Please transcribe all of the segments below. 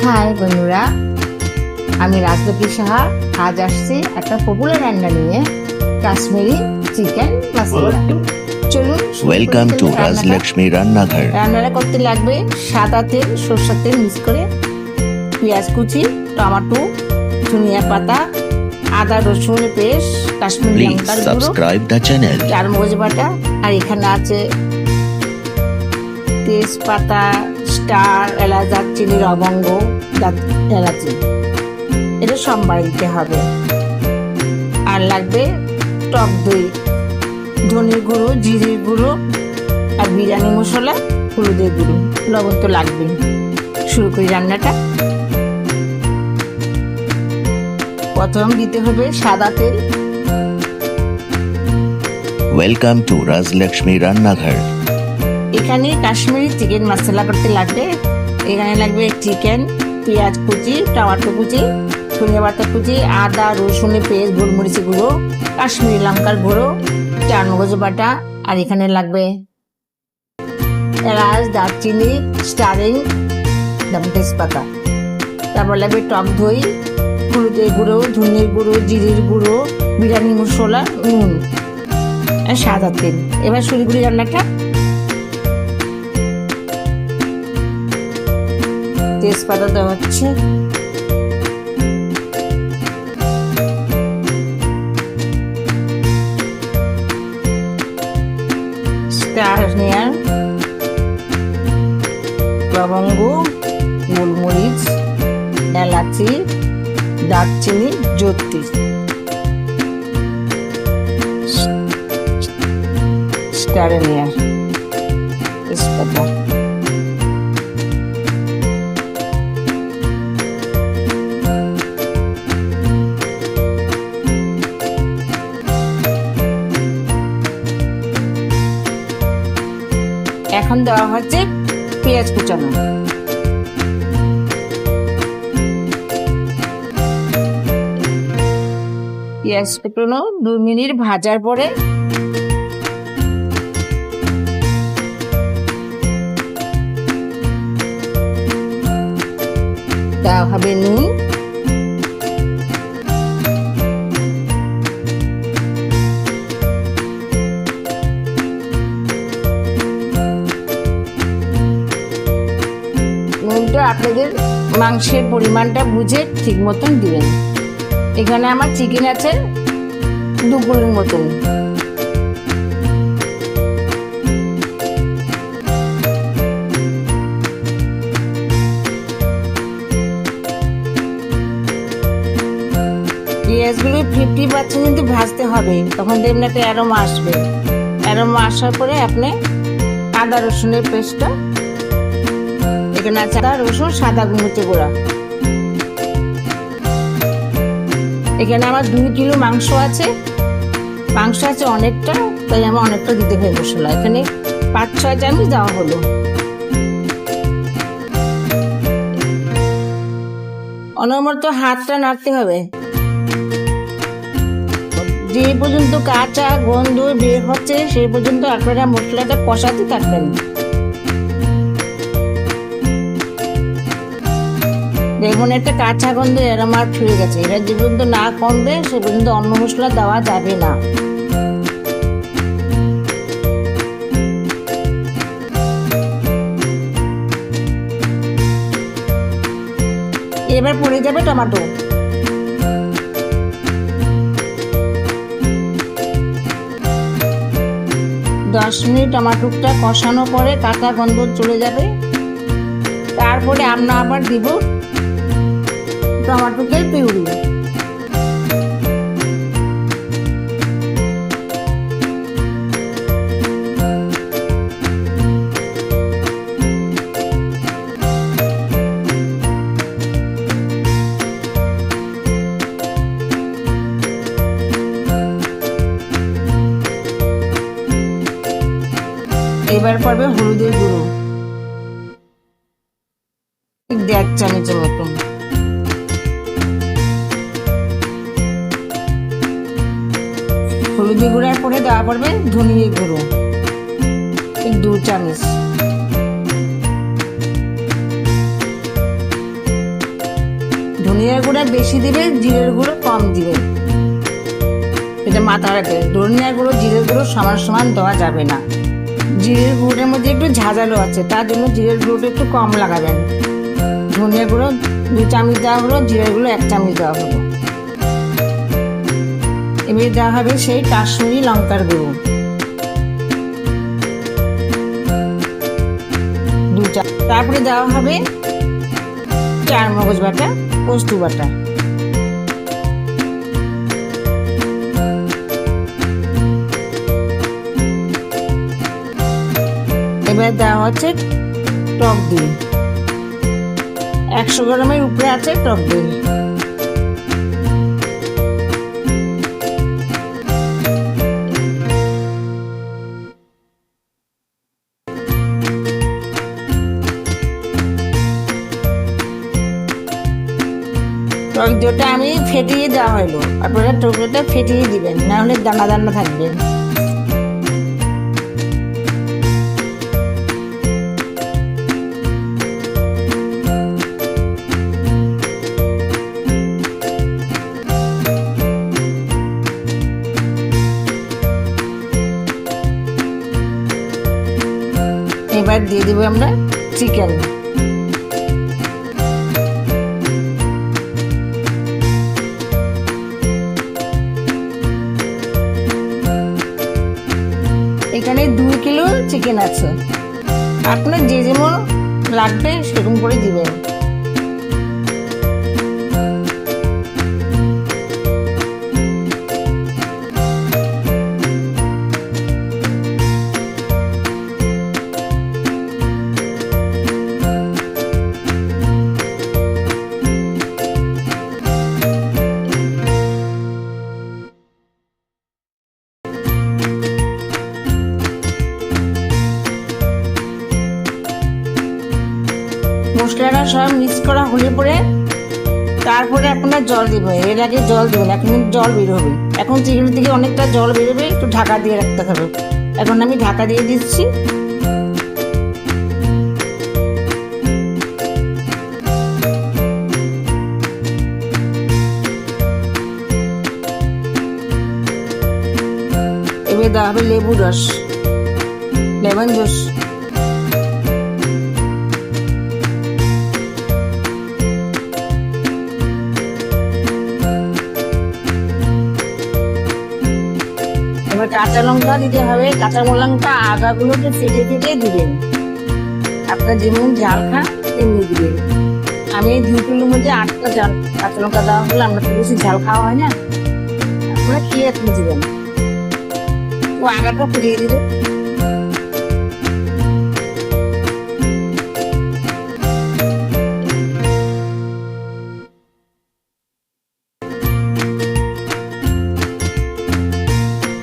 High বন্ধুরা, আমি রাজলক্ষ্মী সাহা। আজ আসছি একটা পপুলার রান্না নিয়ে, কাশ্মীরি চিকেন মশলা। চলুন ওয়েলকাম টু রাজলক্ষ্মী রান্নাঘর। রান্নাটা করতে লাগবে সাদা তেল, সরষের তেল মিক্স করে, পেঁয়াজ কুচি, টমেটো, ধনিয়া পাতা, আদা রসুন পেস্ট, কাশ্মীরি প্লিজ লঙ্কার গুঁড়ো, সাবস্ক্রাইব দ্য চ্যানেল। চারমগজ বাটা, আর এখানে আছে তেজপাতা, স্টার, এলাচ, দারচিনি, লবঙ্গ, এলাচি। এটা সোমবার দিতে হবে। আর লাগবে টক দই, ধনের গুঁড়ো, জিরের গুঁড়ো, আর বিরিয়ানি মশলা, হলুদের গুঁড়ো, লবণ তো লাগবে। শুরু করি রান্নাটা। প্রথম দিতে হবে সাদা তেল। ওয়েলকাম টু রাজলক্ষ্মী রান্নাঘর। এখানে কাশ্মীরি চিকেন মশলা করতে লাগবে। এখানে লাগবে চিকেন, পেঁয়াজ কুচি, টমেটো কুচি, ধনিয়া পাতা কুচি, আদা রসুনের পেস্ট, গোলমরিচ গুঁড়ো, কাশ্মীরি লঙ্কার গুঁড়ো, চারমগজ বাটা, আর এখানে লাগবে এলাচ, দারচিনি, স্টারিং, তেজপাতা। তারপর লাগবে টক দই, হলুদের গুঁড়ো, ধনের গুঁড়ো, জিরের গুঁড়ো, বিরিয়ানি মশলা, নুন আর সাদা তেল। এবার শুরু করি রান্নাটা। তেজপাতা দেওয়া হচ্ছে, স্টার নেয়ার, লবঙ্গ, গোলমরিচ, এলাচি, দারচিনি, জোত্রি, স্টার নেয়ার, তেজপাতা। এখন দেওয়া হচ্ছে পেঁয়াজ কুচানো। পেঁয়াজ কুচানো 2 মিনিট ভাজার পরে দেওয়া হবে নুন, নুনটা আপনাদের মাংসের পরিমাণটা বুঝে ঠিক মতন দিবেন। এখানে আমার চিকেন আছে 2 কিলোর মতন। পেঁয়াজগুলো 50% কিন্তু ভাজতে হবে, তখন দেখবেন একটা অ্যারোমা আসবে। অ্যারোমা আসার পরে আপনি আদা রসুনের পেস্টটা, এখানে আছে আদা রসুন, সাদা গোলমরিচ গুঁড়া। এখানে আমার 2 কিলো মাংস আছে অনেকটা, তাই আমার অনেকটা দিতে হবে মশলা। এখানে 5-6 চামচ দেওয়া হলো। অনবরত হাতটা নাড়তে হবে, যে পর্যন্ত কাঁচা গন্ধ বের হচ্ছে সেই পর্যন্ত আপনারা মশলাটা কষাতে থাকবেন। দেখুন একটা কাঁচা গন্ধ এরম আর ছুঁয়ে গেছে। এটা যে পর্যন্ত না কমবে সে পর্যন্ত অন্য মশলা দেওয়া যাবে না। এবার পড়ে যাবে টমেটো। দশ মিনিট টমেটোটা কষানো পরে কাঁচা গন্ধ চলে যাবে। তারপরে আমরা আবার দিব টমেটোকে পিউরি। এবার পড়বে হলুদের গুঁড়ো 1.5 চামচের মতন। হলুদের গুঁড়ার পরে দেওয়া পড়বে ধনিয়া গুঁড়ো 2 চামচ, ধনিয়ার গুঁড়া বেশি দিবে, জিরের গুঁড়ো কম দিবে, এটা মাথায় রাখবে। ধনিয়ার গুঁড়ো জিরের গুঁড়ো সমান সমান দেওয়া যাবে না। জিরের গুঁড়োর মধ্যে একটু ঝাঁঝালো আছে, তার জন্য জিরের গুঁড়োটা একটু কম লাগাবেন। ধনিয়ার গুঁড়ো 2 চামচ দেওয়া হলো, জিরের গুঁড়ো 1 চামচ দেওয়া হলো। এবারে দেওয়া হবে সেই কাশ্মীরি লঙ্কার গুঁড়ো 2 চামচ। তারপরে দেওয়া হবে চারমগজ বাটা, পোস্ত বাটা। এবার দেওয়া হচ্ছে টক দই, 100 গ্রামের উপরে আছে টক দই। টক দইটা আমি ফেটিয়ে দেওয়া হলো, আপনারা টক দইটা ফেটিয়ে দিবেন, না হলে দানা দানা থাকবে। এবার দিয়ে দেবো আমরা চিকেন। এখানে 2 কিলো চিকেন আছে, আপনার যে যেমন লাগবে সেরকম করে দিবেন। মশলাটা সব মিক্স করা হলে পরে তারপরে আপনারা জল দিবেন। এর আগে জল দিবেন, এখন জল বেরোবে। এখন চিকেন থেকে অনেকটা জল বেরোবে, একটু ঢাকা দিয়ে রাখতে হবে। এখন আমি ঢাকা দিয়ে দিচ্ছি। এবার দেওয়া হবে লেবু রস, লেমন জুস। এবার কাঁচা লঙ্কা দিতে হবে, কাঁচা লঙ্কা আগাগুলোকে ফেটে ফেটে দিবেন। আপনার যেমন ঝাল খান তেমনি দিবেন। আমি 2 কিলোর মধ্যে 8টা কাঁচা লঙ্কা দেওয়া হলে, আমরা তো বেশি ঝাল খাওয়া হয় না, আপনারা কি আপনি দিবেন। ও আগাটা ফুরিয়ে দিবে।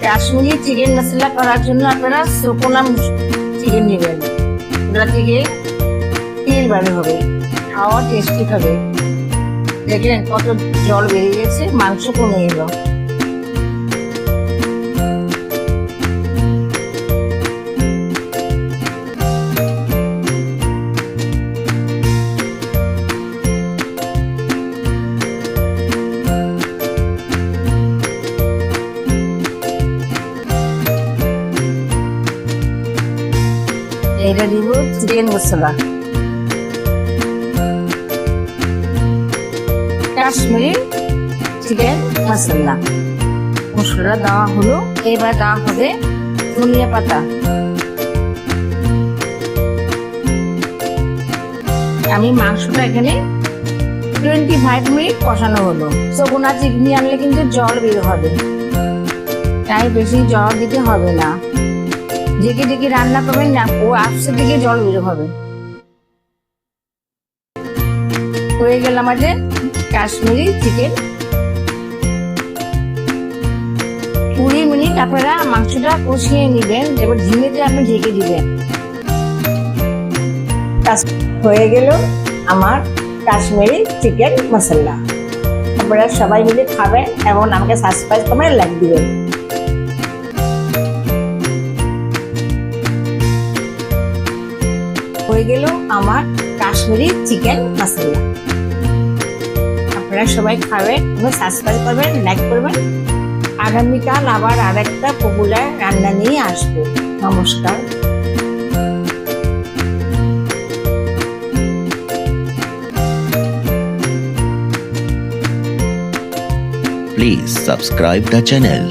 কাশ্মীরি চিকেন মশলা করার জন্য আপনারা শুকনো চিকেন নেবেন, ওটা থেকে তেল বার হবে, খাওয়া টেস্টি হবে। দেখলেন কত জল বেরিয়ে গেছে, মাংস কমে এলো। এটা দিব চিকেন মশলা, কাশ্মীরি চিকেন মশলা। মশলা দেওয়া হলো, এবার দেওয়া হবে ধনিয়া পাতা। আমি মাংসটা এখানে 25 মিনিট কষানো হলো। শুকনা চিকনি আনলে কিন্তু জল বের হবে, তাই বেশি জল দিতে হবে না। ঢেকে ঢেকে রান্না করবেন না, ও আপসে থেকে জল বের হবে। হয়ে গেল আমাদের কাশ্মীরি চিকেন। 20 মিনিট আপনারা মাংসটা কষিয়ে নেবেন, এবার ঝিমেতে আপনি ঢেকে দিবেন। হয়ে গেল আমার কাশ্মীরি চিকেন মশলা। আপনারা সবাই মিলে খাবেন এবং আমাকে সাবস্ক্রাইব করে লাইক দিবেন। হয়ে গেল আমার কাশ্মীরি চিকেন মশলা। আপনারা আপনারা সবাই খাবেন এবং সাবস্ক্রাইব করবেন, লাইক করবেন। আগামীকাল আবার আরেকটা পপুলার রান্না নিয়ে আসবো। নমস্কার। Please subscribe the channel.